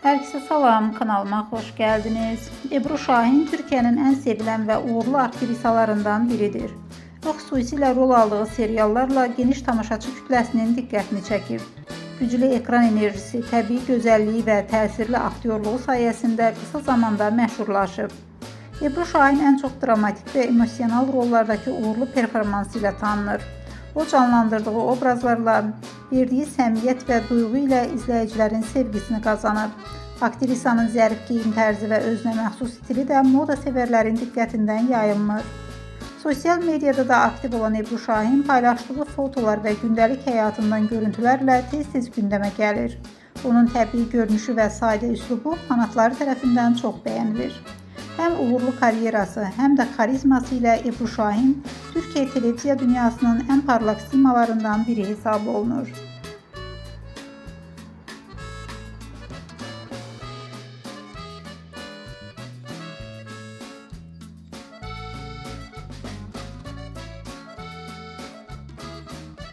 Herkese salam, kanalıma hoş geldiniz. Ebru Şahin Türkiye'nin en sevilen ve uğurlu aktrisalarından biridir. O xüsusilə rol aldığı seriallarla geniş tamaşaçı kütləsinin diqqətini çəkib. Güclü ekran enerjisi, təbii gözəlliyi və təsirli aktyorluğu sayəsində qısa zamanda məşhurlaşıb. Ebru Şahin en çok dramatik ve emosional rollardaki uğurlu performansı ilə tanınır. O canlandırdığı obrazlarla verdiği səmiyyət və duyğu ilə izləyicilərin sevgisini qazanır. Aktrisanın zərif geyim tərzi və özünə məxsus stili də moda sevərlərin diqqətindən yayılmır. Sosial medyada da aktiv olan Ebru Şahin paylaşdığı fotolar və gündəlik həyatından görüntülərlə tez-tez gündəmə gəlir. Onun təbii görünüşü və sadə üslubu fanatları tərəfindən çox bəyənilir. Hem uğurlu karyerası hem de karizması ile Ebru Şahin Türkiye televiziya dünyasının en parlak simalarından biri hesab olunur.